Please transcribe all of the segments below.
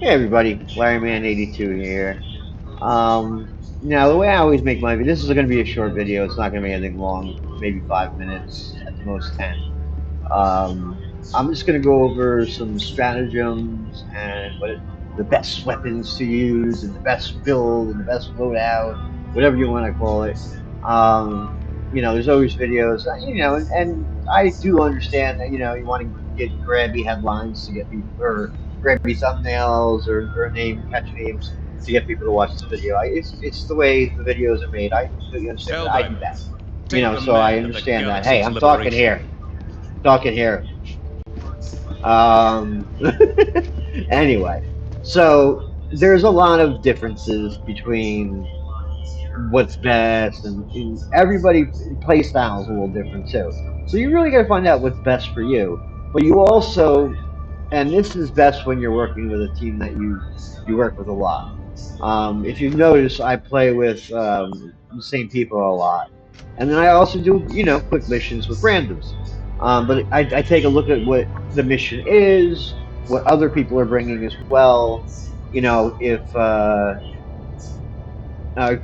Hey everybody, LarryMan82 here. Now the way I always make my video, this is going to be a short video. It's not going to be anything long, maybe 5 minutes at the most 10. Um, I'm just going to go over some stratagems and the best weapons to use and the best build and the best loadout, whatever you want to call it. There's always videos, and I do understand that, you want to get grabby headlines to get people, or grabby thumbnails or catchy names to get people to watch the video. It's the way the videos are made. I completely understand that. I do that. Helldivers, take So I command of the understand that. Hey, galaxy's I'm talking liberation. here. Talking here. Um, anyway, so there's a lot of differences between what's best, and everybody play style is a little different too. So you really got to find out what's best for you. But you also, and this is best when you're working with a team that you work with a lot. If you notice, I play with the same people a lot, and then I also do quick missions with randoms. But I take a look at what the mission is, what other people are bringing as well. If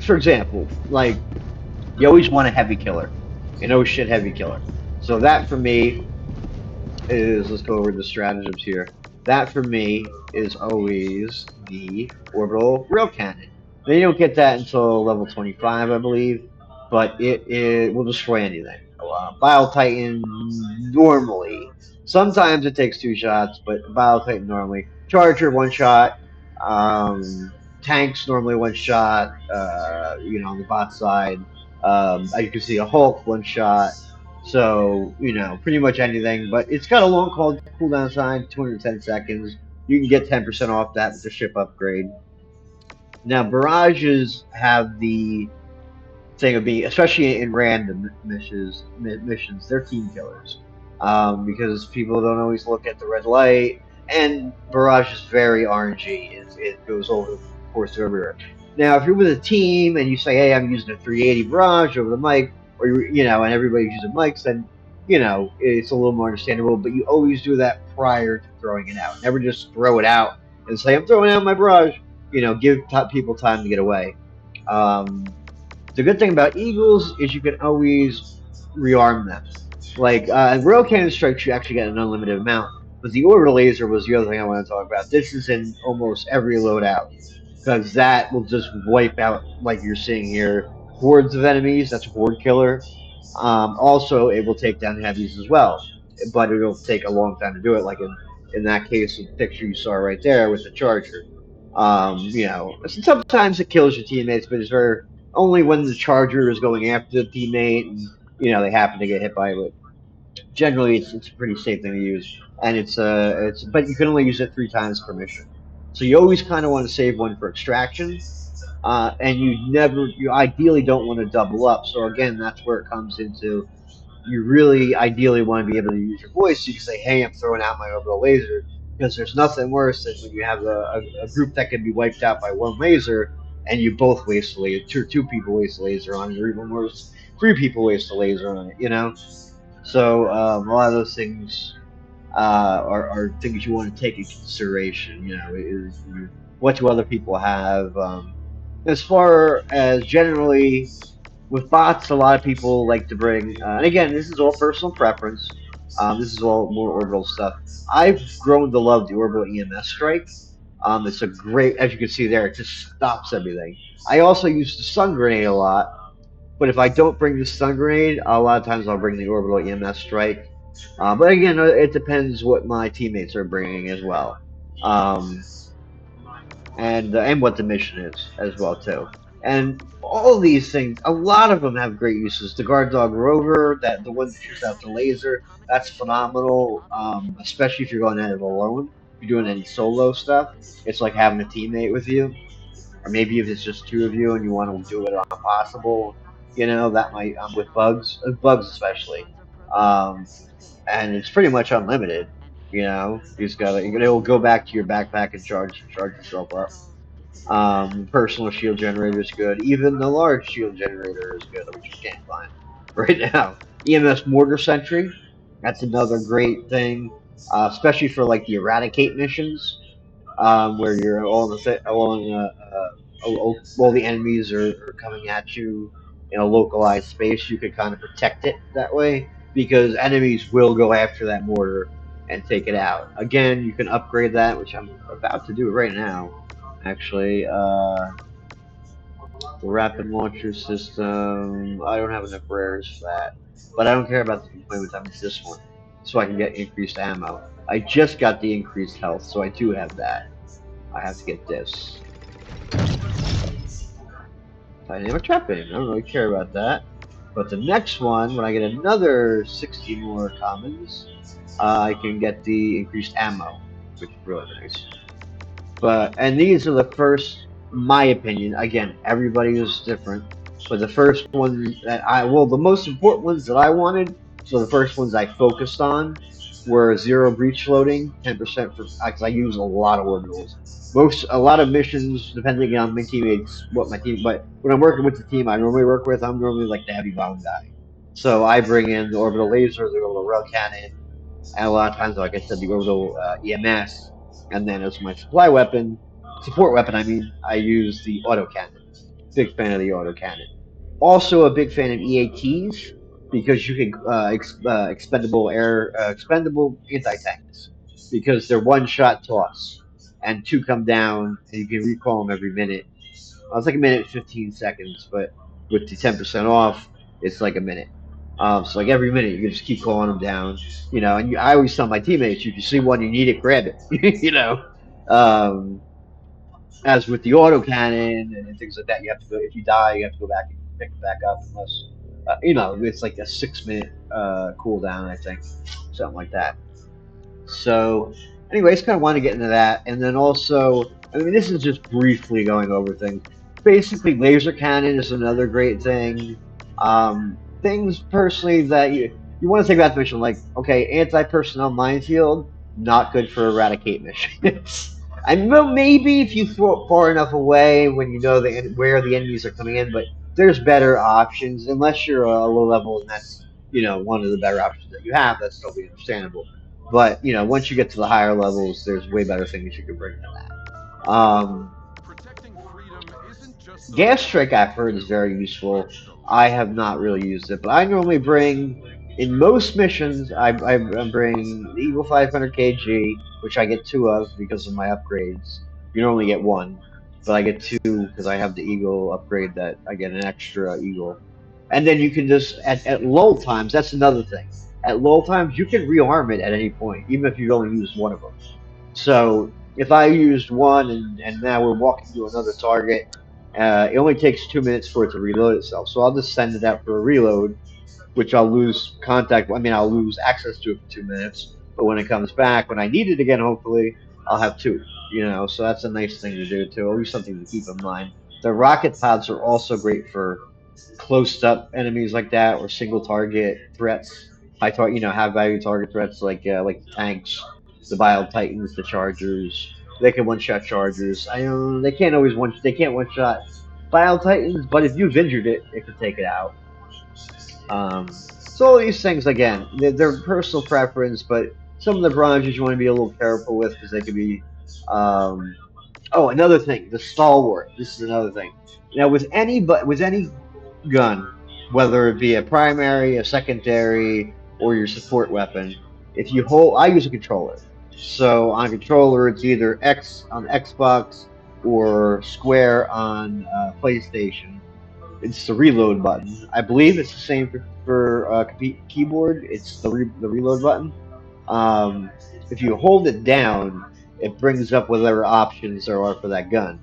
for example, like you always want a heavy killer, an oh shit heavy killer. So that for me is, let's go over the stratagems here. That for me is always the orbital rail cannon. Now you don't get that until level 25, I believe, but it will destroy anything. Bile Titan normally. Sometimes it takes two shots, but Bile Titan normally. Charger one shot. Tanks normally one shot. On the bot side. As you can see, a Hulk one shot. So, pretty much anything, but it's got a long cooldown time, 210 seconds. You can get 10% off that with the ship upgrade. Now, barrages have the thing of being, especially in random missions, they're team killers. Because people don't always look at the red light, and barrage is very RNG. It goes over the course of everywhere. Now, if you're with a team and you say, "Hey, I'm using a 380 barrage over the mic," or and everybody's using mics, then it's a little more understandable. But you always do that prior to throwing it out. Never just throw it out and say, "I'm throwing out my barrage." Give people time to get away. Um, the good thing about Eagles is you can always rearm them. Like Rail Cannon Strikes, you actually get an unlimited amount. But the Orbital Laser was the other thing I want to talk about. This is in almost every loadout because that will just wipe out, like you're seeing here, hordes of enemies. That's a horde killer. Also, it will take down heavies as well, but it'll take a long time to do it. Like in that case, the picture you saw right there with the Charger. Sometimes it kills your teammates, but it's very only when the Charger is going after the teammate and they happen to get hit by it. Generally, it's a pretty safe thing to use, and but you can only use it 3 times per mission. So you always kind of want to save one for extraction, and you ideally don't want to double up. So again, that's where it comes into, you really ideally want to be able to use your voice. So you can say, "Hey, I'm throwing out my orbital laser," because there's nothing worse than when you have a group that can be wiped out by one laser, and you both waste a laser, two people waste a laser on it, or even worse, 3 people waste a laser on it. So a lot of those things are things you want to take into consideration. What do other people have? As far as generally with bots, a lot of people like to bring, and again, this is all personal preference. This is all more orbital stuff. I've grown to love the orbital EMS strike. It's a great, as you can see there, it just stops everything. I also use the stun grenade a lot, but if I don't bring the stun grenade, a lot of times I'll bring the orbital EMS strike. But again, it depends what my teammates are bringing as well. Um, and what the mission is as well too. And all of these things, a lot of them have great uses. The guard dog rover, that the one that shoots out the laser, that's phenomenal. Especially if you're going at it alone. If you're doing any solo stuff, it's like having a teammate with you. Or maybe if it's just two of you and you want to do it on possible, that might with bugs especially. Um, and it's pretty much unlimited. You just gotta, it'll go back to your backpack and charge yourself up. Personal shield generator is good. Even the large shield generator is good, which you can't find right now. EMS mortar sentry, that's another great thing, especially for like the eradicate missions. where you're all the enemies are coming at you in a localized space. You can kind of protect it that way because enemies will go after that mortar and take it out. Again, you can upgrade that, which I'm about to do right now. Actually, the rapid launcher system. I don't have enough rares for that, but I don't care about the deployment time. It's this one, so I can get increased ammo. I just got the increased health, so I do have that. I have to get this. Dynamic trapping. I don't really care about that. But the next one, when I get another 60 more commons, I can get the increased ammo, which is really nice. And these are the first, my opinion. Again, everybody is different. But the first ones the most important ones that I wanted, so the first ones I focused on were zero breach loading, 10% for, because I use a lot of orbitals. A lot of missions, depending on my teammates, but when I'm working with the team I normally work with, I'm normally like the heavy bomb guy. So I bring in the orbital laser, the orbital rail cannon, and a lot of times, like I said, the orbital EMS, and then as my support weapon, I mean, I use the autocannon. Big fan of the autocannon. Also, a big fan of EATs because you can expendable anti tanks because they're one shot toss, and two come down, and you can recall them every minute. It's like a minute and 15 seconds, but with the 10% off, it's like a minute. So like every minute, you can just keep calling them down, And I always tell my teammates, if you see one, you need it, grab it, Um, as with the autocannon and things like that, you have to go. If you die, you have to go back and pick it back up, unless it's like a 6 minute cooldown, I think, something like that. So, anyways, kind of want to get into that, and then also, I mean, this is just briefly going over things. Basically, laser cannon is another great thing. Things personally that you want to think about the mission, like okay, anti-personnel minefield, not good for eradicate missions. I know maybe if you throw it far enough away when you know where the enemies are coming in, but there's better options unless you're a low level, and that's one of the better options that you have. That's totally understandable. But once you get to the higher levels, there's way better things you can bring than that. Gas strike I've heard is very useful. I have not really used it, but I normally bring in most missions. I bring the Eagle 500 kg, which I get two of because of my upgrades. You normally get one, but I get two because I have the Eagle upgrade that I get an extra Eagle. And then you can just at lull times. That's another thing. At lull times, you can rearm it at any point, even if you only use one of them. So if I used one and now we're walking to another target, it only takes 2 minutes for it to reload itself. So I'll just send it out for a reload, which I'll lose contact. I mean, I'll lose access to it for 2 minutes. But when it comes back, when I need it again, hopefully, I'll have two. So that's a nice thing to do too. Always something to keep in mind. The rocket pods are also great for close up enemies like that or single target threats. High value target threats like the tanks, the Bile Titans, the Chargers. They can one shot Chargers. I know they can't one shot Bile Titans, but if you've injured it, it can take it out. So all these things again, they're personal preference, but some of the bronzes you want to be a little careful with because they can be. Um, oh, another thing, the stalwart. This is another thing. Now with any gun, whether it be a primary, a secondary, or your support weapon, if you hold, I use a controller. So on a controller, it's either X on Xbox or square on PlayStation. It's the reload button. I believe it's the same for keyboard. It's the reload button. Um, if you hold it down, it brings up whatever options there are for that gun.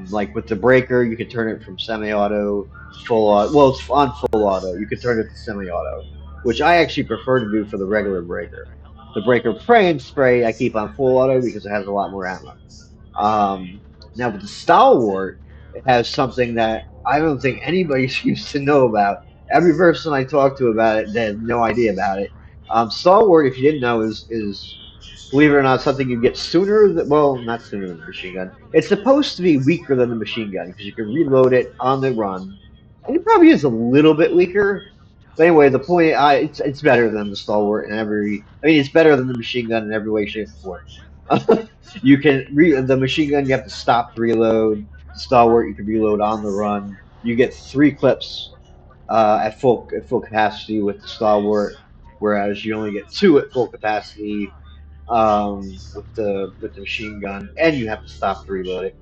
Like with the breaker, you can turn it from semi-auto to full auto. Well, it's on full auto. You can turn it to semi-auto, which I actually prefer to do for the regular breaker. The breaker spray and spray I keep on full auto because it has a lot more ammo. Um, Now with the stalwart, it has something that I don't think anybody seems to know about. Every person I talk to about it, they have no idea about it. Stalwart, if you didn't know, is believe it or not something you get sooner. Well, not sooner than the machine gun. It's supposed to be weaker than the machine gun because you can reload it on the run, and it probably is a little bit weaker. But anyway, the point, it's better than the stalwart in every. I mean, it's better than the machine gun in every way, shape, or form. You can the machine gun. You have to stop to reload. The stalwart you can reload on the run. You get 3 clips at full capacity with the stalwart, whereas you only get 2 at full capacity with the machine gun, and you have to stop to reload it.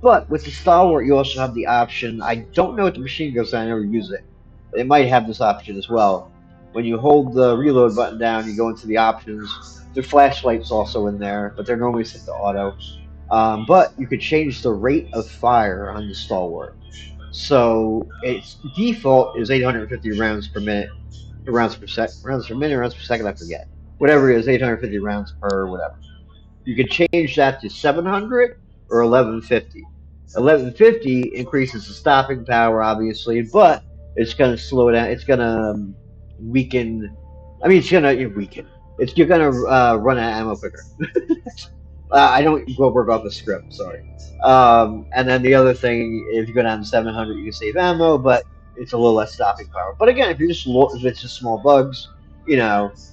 But with the stalwart, you also have the option. I don't know what the machine gun is. I never use it. It might have this option as well. When you hold the reload button down, you go into the options. The flashlight's also in there, but they're normally set to auto. But you could change the rate of fire on the stalwart. So its default is 850 rounds per minute, rounds per minute, rounds per second. I forget. Whatever it is, 850 rounds per whatever. You could change that to 700 or 1150. 1150 increases the stopping power, obviously, but it's going to slow down. It's going to weaken. I mean, it's going to weaken. You're going to run out of ammo quicker. I don't go work off the script. Sorry. And then the other thing, if you go down to 700, you can save ammo, but it's a little less stopping power. But again, if it's just small bugs,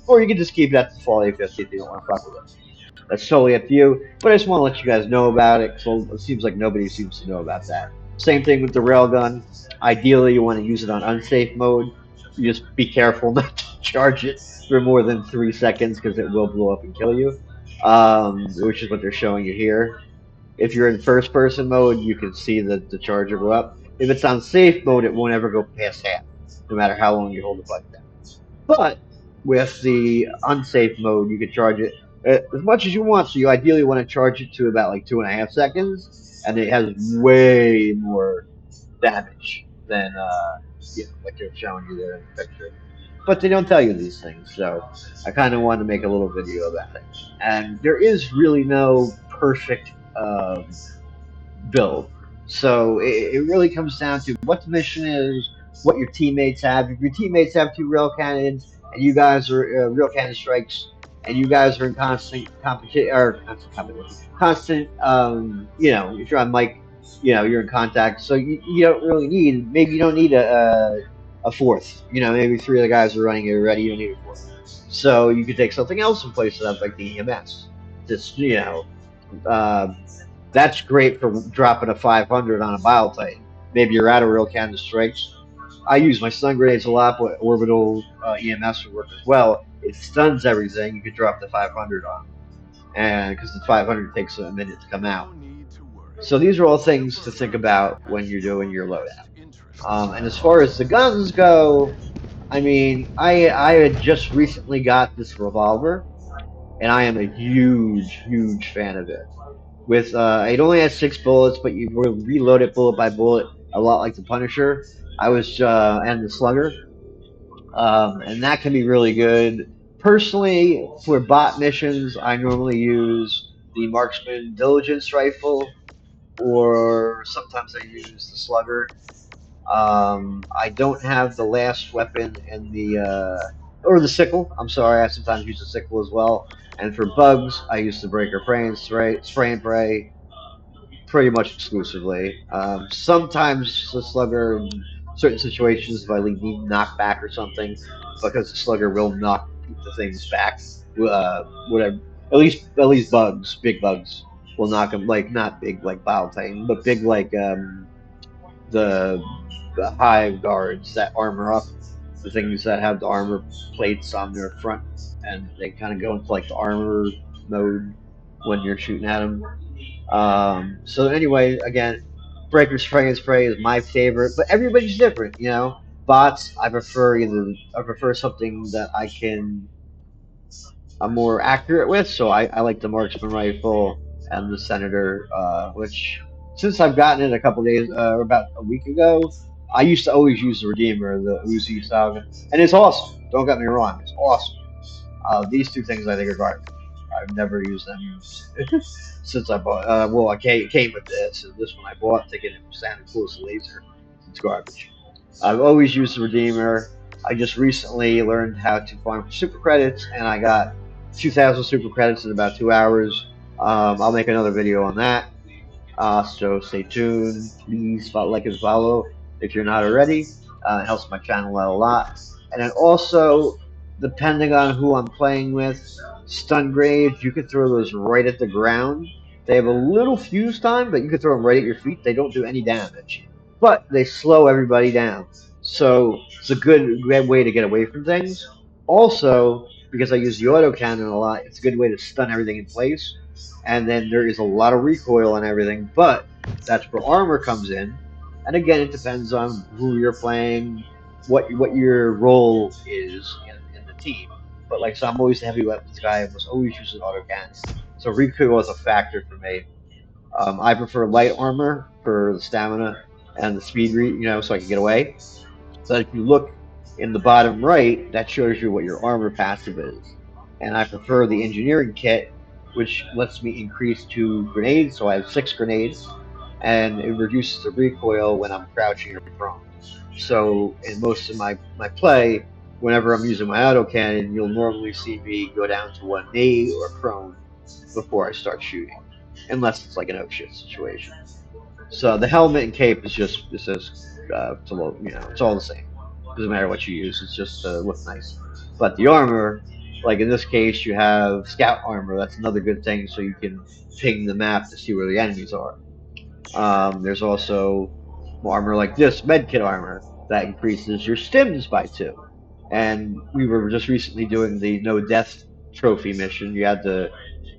or you can just keep it at the default 850 if you don't want to fuck with it. That's totally up to you. But I just want to let you guys know about it, because it seems like nobody seems to know about that. Same thing with the railgun. Ideally, you want to use it on unsafe mode. You just be careful not to charge it for more than 3 seconds, because it will blow up and kill you. Which is what they're showing you here. If you're in first person mode, you can see the charger go up. If it's on safe mode, it won't ever go past half, no matter how long you hold the button down. But with the unsafe mode, you can charge it as much as you want. So you ideally want to charge it to about like 2.5 seconds, and it has way more damage than like they're showing you there in the picture. But they don't tell you these things, so I kind of wanted to make a little video about it. And there is really no perfect build. So it really comes down to what the mission is, what your teammates have. If your teammates have 2 rail cannons and you guys are real cannon strikes, and you guys are in constant competition or constant competition, constant, if you're on mic, you're in contact. So you don't really need. Maybe you don't need a fourth. Maybe 3 of the guys are running it already. You don't need a fourth. So you could take something else in place of that, like the EMS. Just uh, that's great for dropping a 500 on a Bile Titan. Maybe you're out of real cannon strikes. I use my stun grenades a lot, but orbital EMS would work as well. It stuns everything. You could drop the 500 on, and because the 500 takes a minute to come out. So these are all things to think about when you're doing your loadout. And as far as the guns go, I mean, I had just recently got this revolver, and I am a huge fan of it. With it only has 6 bullets, but you reload it bullet by bullet, a lot like the Punisher. And the Slugger, and that can be really good. Personally, for bot missions, I normally use the Marksman Diligence rifle, or sometimes I use the Slugger. I don't have the last weapon in the or the sickle. I'm sorry, I sometimes use the sickle as well. And for bugs, I use the breaker spray and pray pretty much exclusively. Sometimes the slugger in certain situations, if I need knockback or something, because the slugger will knock the things back. Whatever. At least bugs, big bugs, will knock them, like not big like Bile Titan, but big like the the hive guards that armor up, the things that have the armor plates on their front, and they kind of go into like the armor mode when you're shooting at them. So anyway, again, Breaker Spray and Spray is my favorite, but everybody's different. Bots, I prefer something that I'm more accurate with, so I like the Marksman rifle and the Senator, which since I've gotten it a couple days, about a week ago, I used to always use the Redeemer, the Uzi style, and it's awesome. Don't get me wrong, it's awesome. These 2 things I think are garbage. I've never used them since I bought. Well, came with this, and this one I bought thinking it sounded cool as a laser. It's garbage. I've always used the Redeemer. I just recently learned how to farm for super credits, and I got 2,000 super credits in about 2 hours. I'll make another video on that. So stay tuned. Please like and follow if you're not already. It helps my channel out a lot. And then also, depending on who I'm playing with, Stun grenades, you can throw those right at the ground. They have a little fuse time, but you can throw them right at your feet. They don't do any damage, but they slow everybody down. So it's a good way to get away from things. Also, because I use the autocannon a lot, it's a good way to stun everything in place. And then there is a lot of recoil on everything, but that's where armor comes in. And again, it depends on who you're playing, what your role is in the team. But like, so I'm always a heavy weapons guy. I was always using autocannon. So recoil was a factor for me. I prefer light armor for the stamina and the speed, so I can get away. But if you look in the bottom right, that shows you what your armor passive is. And I prefer the engineering kit, which lets me increase to grenades. So I have 6 grenades, and it reduces the recoil when I'm crouching or prone. So in most of my play, whenever I'm using my autocannon, you'll normally see me go down to one knee or prone before I start shooting, unless it's like an oak shit situation. So the helmet and cape is it's it's all the same. Doesn't matter what you use. It's just to look nice. But the armor, like in this case, you have scout armor. That's another good thing, so you can ping the map to see where the enemies are. There's also armor like this, medkit armor, that increases your stims by 2. And we were just recently doing the no death trophy mission. You had to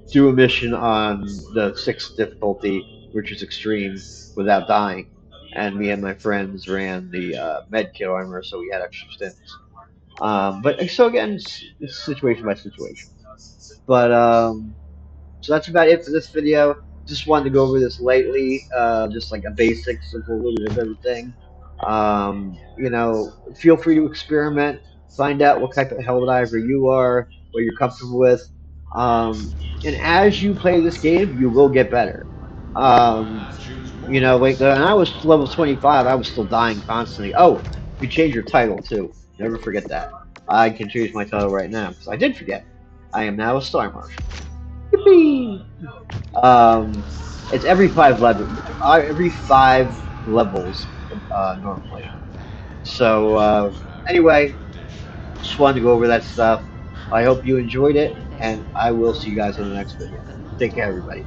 do a mission on the 6th difficulty, which is extreme, without dying. And me and my friends ran the medkit armor, so we had extra stims. But so again, it's situation by situation. But so that's about it for this video. Just wanted to go over this lightly, just like a basics of a little bit of everything. Feel free to experiment, find out what type of hell diver you are, what you're comfortable with. And as you play this game, you will get better. Um, like when I was level 25, I was still dying constantly. Oh, you change your title too. Never forget that. I can change my title right now because I did forget. I am now a Star Marshal. Yippee! Um, it's every 5 levels normally. So anyway, just wanted to go over that stuff. I hope you enjoyed it, and I will see you guys in the next video. Take care, everybody.